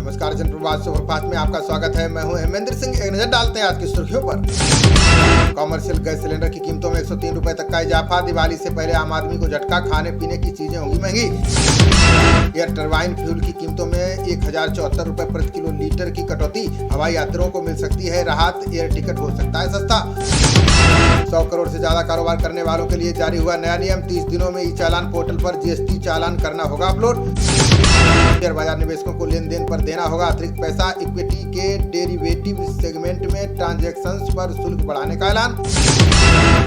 नमस्कार, जनप्रवाद सुपरफास्ट में आपका स्वागत है। मैं हूं हेमेंद्र सिंह। एक नजर डालते हैं आज की सुर्खियों पर। कॉमर्शियल गैस सिलेंडर की कीमतों में 103 रुपए तक का इजाफा। दिवाली से पहले आम आदमी को झटका, खाने पीने की चीजें होंगी महंगी। एयर टरबाइन फ्यूल की कीमतों में 1074 रुपए प्रति किलो लीटर की कटौती। हवाई यात्रियों को मिल सकती है राहत, एयर टिकट हो सकता है सस्ता। 100 करोड़ से ज्यादा कारोबार करने वालों के लिए जारी हुआ नया नियम। 30 दिनों में ई चालान पोर्टल पर जीएसटी चालान करना होगा अपलोड। शेयर बाजार निवेशकों को लेन देन पर देना होगा अतिरिक्त पैसा। इक्विटी के डेरिवेटिव सेगमेंट में ट्रांजैक्शंस पर शुल्क बढ़ाने का ऐलान।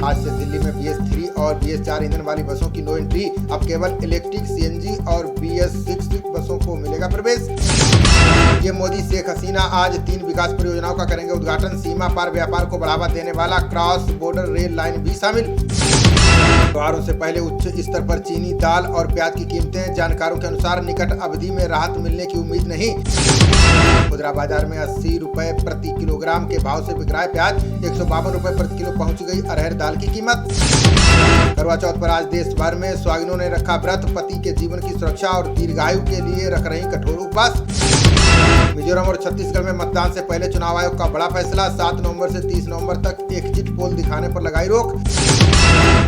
आज से दिल्ली में BS3 और BS4 ईंधन वाली बसों की नो एंट्री। अब केवल इलेक्ट्रिक CNG और BS6 बसों को मिलेगा प्रवेश। पीएम मोदी शेख हसीना आज 3 विकास परियोजनाओं का करेंगे उद्घाटन। सीमा पार व्यापार को बढ़ावा देने वाला क्रॉस बॉर्डर रेल लाइन भी शामिल। त्योहारों से पहले उच्च स्तर पर चीनी, दाल और प्याज की कीमतें। जानकारों के अनुसार निकट अवधि में राहत मिलने की उम्मीद नहीं। खुदरा बाजार में 80 रुपए प्रति किलोग्राम के भाव से बिक रहा है प्याज। 152 रुपए प्रति किलो पहुंच गई अरहर दाल की कीमत। करवा चौथ पर आज देश भर में सुहागिनों ने रखा व्रत। पति के जीवन की सुरक्षा और दीर्घायु के लिए रख रही कठोर उपवास। मिजोरम और छत्तीसगढ़ में मतदान से पहले चुनाव आयोग का बड़ा फैसला। 7 नवंबर से 30 नवंबर तक एग्जिट पोल दिखाने पर लगाई रोक।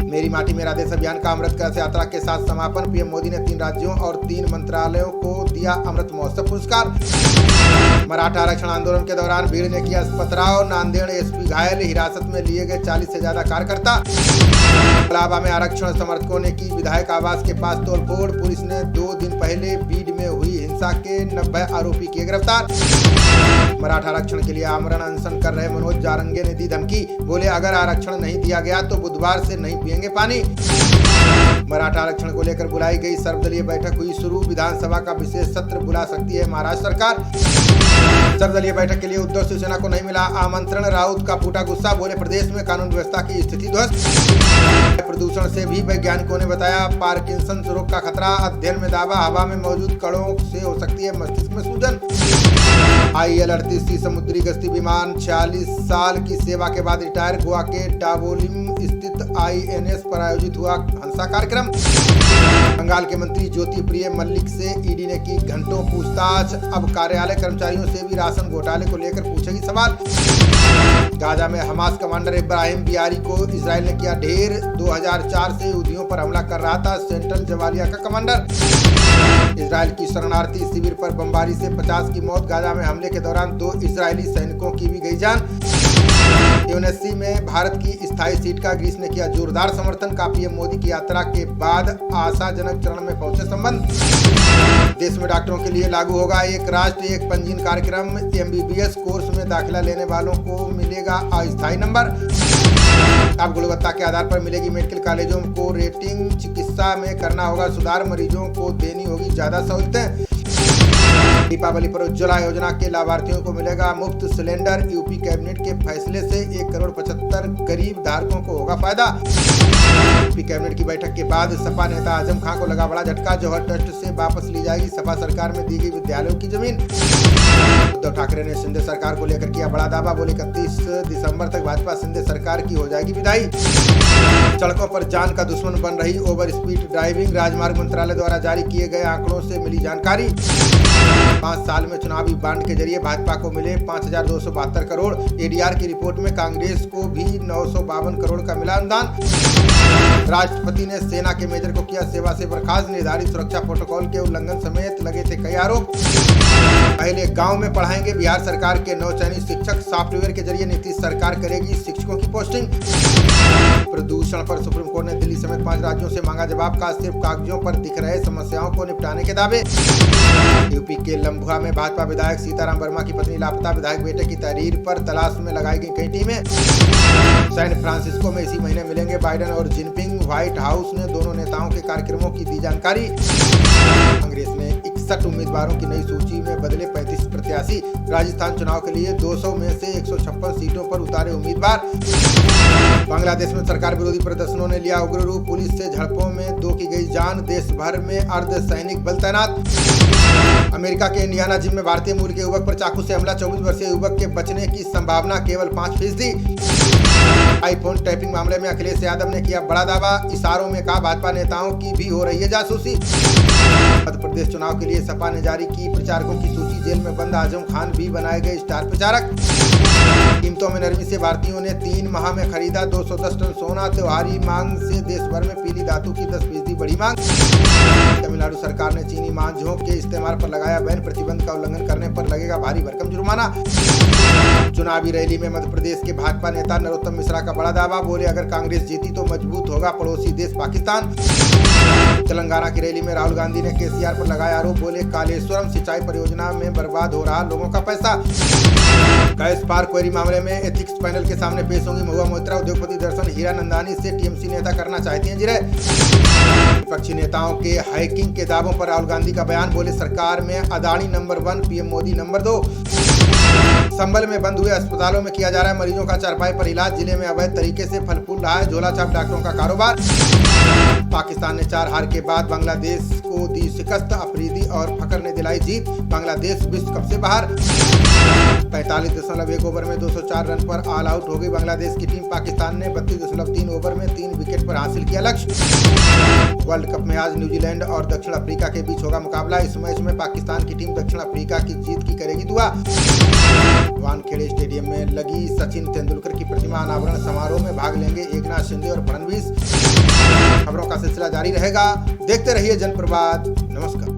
मेरी माटी मेरा देश अभियान का अमृत कलश यात्रा के साथ समापन। पीएम मोदी ने 3 राज्यों और 3 मंत्रालयों को दिया अमृत महोत्सव पुरस्कार। मराठा आरक्षण आंदोलन के दौरान भीड़ ने किया पथराव। नांदेड़ एसपी घायल, हिरासत में लिए गए 40 से ज्यादा कार्यकर्ता। इलाहाबाद में आरक्षण समर्थकों ने की विधायक आवास के पास तोड़फोड़। पुलिस ने 2 दिन पहले बीड में हुई हिंसा के 90 आरोपी किए गिरफ्तार। मराठा आरक्षण के लिए आमरण अनशन कर रहे मनोज जारंगे ने दी धमकी। बोले अगर आरक्षण नहीं दिया गया तो बुधवार से नहीं पिएंगे पानी। मराठा आरक्षण को लेकर बुलाई गई सर्वदलीय बैठक हुई शुरू। विधानसभा का विशेष सत्र बुला सकती है महाराष्ट्र सरकार। सर्वदलीय बैठक के लिए उद्धव शिवसेना को नहीं मिला आमंत्रण। राउत का फूटा गुस्सा। बोले प्रदेश में कानून व्यवस्था की स्थिति ध्वस्त। प्रदूषण से भी वैज्ञानिकों ने बताया पार्किंसन रोग का खतरा। अध्ययन में दावा हवा में मौजूद कणों से हो सकती है मस्तिष्क में सूजन। IL-38C समुद्री गश्ती विमान 46 साल की सेवा के बाद रिटायर। गोवा के डाबोलिम स्थित INS पर आयोजित हुआ हंसा कार्यक्रम। बंगाल के मंत्री ज्योति प्रिय मल्लिक से ईडी ने की घंटों पूछताछ। अब कार्यालय कर्मचारियों से भी राशन घोटाले को लेकर पूछेगी सवाल। गाजा में हमास कमांडर इब्राहिम बियारी को इजराइल ने किया ढेर। 2004 से यहूदियों पर हमला कर रहा था सेंट्रल जवालिया का कमांडर। इजराइल की शरणार्थी शिविर पर बमबारी से 50 की मौत। गाजा में हमले के दौरान 2 इजरायली सैनिकों की भी गई जान। यूएनएससी में भारत की स्थायी सीट का ग्रीस ने किया जोरदार समर्थन का। पीएम मोदी की यात्रा के बाद आशाजनक चरण में पहुंचे संबंध। देश में डॉक्टरों के लिए लागू होगा एक राष्ट्र एक पंजीयन कार्यक्रम। MBBS कोर्स में दाखिला लेने वालों को मिलेगा अस्थायी नंबर। अब गुणवत्ता के आधार पर मिलेगी मेडिकल कॉलेजों को रेटिंग। चिकित्सा में करना होगा सुधार। मरीजों को देनी होगी ज्यादा सहूलतें। दीपावली पर उज्ज्वला योजना के लाभार्थियों को मिलेगा मुफ्त सिलेंडर। यूपी कैबिनेट के फैसले से 1 करोड़ 75 गरीब धारकों को होगा फायदा। यूपी कैबिनेट की बैठक के बाद सपा नेता आजम खां को लगा बड़ा झटका। जौहर ट्रस्ट से वापस ली जाएगी सपा सरकार में दी गई विद्यालयों की जमीन। उद्धव ठाकरे ने शिंदे सरकार को लेकर किया बड़ा दावा। बोले 31 दिसंबर तक भाजपा शिंदे सरकार की हो जाएगी विदाई। सड़कों पर जान का दुश्मन बन रही ओवर स्पीड ड्राइविंग। राजमार्ग मंत्रालय द्वारा जारी किए गए आंकड़ों से मिली जानकारी। 5 साल में चुनावी बांड के जरिए भाजपा को मिले 5272 करोड़। ADR की रिपोर्ट में कांग्रेस को भी 952 करोड़ का मिला अनुदान। राष्ट्रपति ने सेना के मेजर को किया सेवा से बर्खास्त। निर्धारित सुरक्षा प्रोटोकॉल के उल्लंघन समेत लगे थे कई आरोप। पहले गांव में पढ़ाएंगे बिहार सरकार के नवचयनित शिक्षक। सॉफ्टवेयर के जरिए नीतीश सरकार करेगी शिक्षकों की पोस्टिंग। प्रदूषण पर सुप्रीम कोर्ट ने दिल्ली समेत 5 राज्यों से मांगा जवाब का। सिर्फ कागजों पर दिख रहे समस्याओं को निपटाने के दावे। यूपी के लम्भुआ में भाजपा विधायक सीताराम वर्मा की पत्नी लापता। विधायक बेटे की तहरीर पर तलाश में लगाई गई कई टीमें। सैन फ्रांसिस्को में इसी महीने मिलेंगे बाइडेन और जिनपिंग। व्हाइट हाउस ने दोनों नेताओं के कार्यक्रमों की दी जानकारी। कांग्रेस ने 61 उम्मीदवारों की नई सूची में बदले 35 प्रत्याशी। राजस्थान चुनाव के लिए 200 में से 156 सीटों पर उतारे उम्मीदवार। बांग्लादेश में सरकार विरोधी प्रदर्शनों ने लिया उग्र रूप। पुलिस से झड़पों में 2 की गई जान। देश भर में अर्धसैनिक बल तैनात। अमेरिका के इंडियाना जिम में भारतीय मूल के युवक पर चाकू से हमला। 24 वर्षीय युवक के बचने की संभावना केवल 5%। आईफोन टैपिंग मामले में अखिलेश यादव ने किया बड़ा दावा। इशारों में कहा भाजपा नेताओं की भी हो रही है जासूसी। मध्य प्रदेश चुनाव के लिए सपा ने जारी की प्रचारकों की सूची। जेल में बंद आजम खान भी बनाए गए स्टार प्रचारक। कीमतों में नरमी से भारतीयों ने 3 माह में खरीदा 210 टन सोना। त्योहारी मांग से देश भर में पीली धातु की 10% बढ़ी मांग। तमिलनाडु सरकार ने चीनी मांझों के इस्तेमाल पर लगाया बैन। प्रतिबंध का उल्लंघन करने पर लगेगा भारी भरकम जुर्माना। चुनावी रैली में मध्य प्रदेश के भाजपा नेता नरोत्तम मिश्रा का बड़ा दावा। बोले अगर कांग्रेस जीती तो मजबूत होगा पड़ोसी देश पाकिस्तान। तेलंगाना की रैली में राहुल गांधी ने केसीआर पर लगाया आरोप। बोले कालेश्वरम सिंचाई परियोजना में बर्बाद हो रहा लोगों का पैसा। गैस पार क्वेरी मामले में एथिक्स पैनल के सामने पेश होंगी महुआ मोइत्रा। उद्योगपति दर्शन हीरानंदानी से टीएमसी नेता करना चाहती हैं जिरह। विपक्षी नेताओं के हैकिंग के दावों पर राहुल गांधी का बयान। बोले सरकार में Adani number 1, PM Modi number 2। संभल में बंद हुए अस्पतालों में किया जा रहा है मरीजों का चारपाई पर इलाज। जिले में अवैध तरीके से फल फूल रहा है झोला छाप डॉक्टरों का कारोबार। पाकिस्तान ने 4 हार के बाद बांग्लादेश को दी शिकस्त। अफरीदी और फकर ने दिलाई जीत। बांग्लादेश विश्व कप से बाहर। 45.1 ओवर में 204 रन पर ऑल आउट हो गई बांग्लादेश की टीम। पाकिस्तान ने 32.3 ओवर में 3 विकेट पर हासिल किया लक्ष्य। वर्ल्ड कप में आज न्यूजीलैंड और दक्षिण अफ्रीका के बीच होगा मुकाबला। इस मैच में पाकिस्तान की टीम दक्षिण अफ्रीका की जीत की करेगी दुआ। वानखेड़े स्टेडियम में लगी सचिन तेंदुलकर की प्रतिमा अनावरण समारोह में भाग लेंगे एकनाथ शिंदे और फडणवीस। खबरों का सिलसिला जारी रहेगा। देखते रहिए जनप्रवाद। नमस्कार।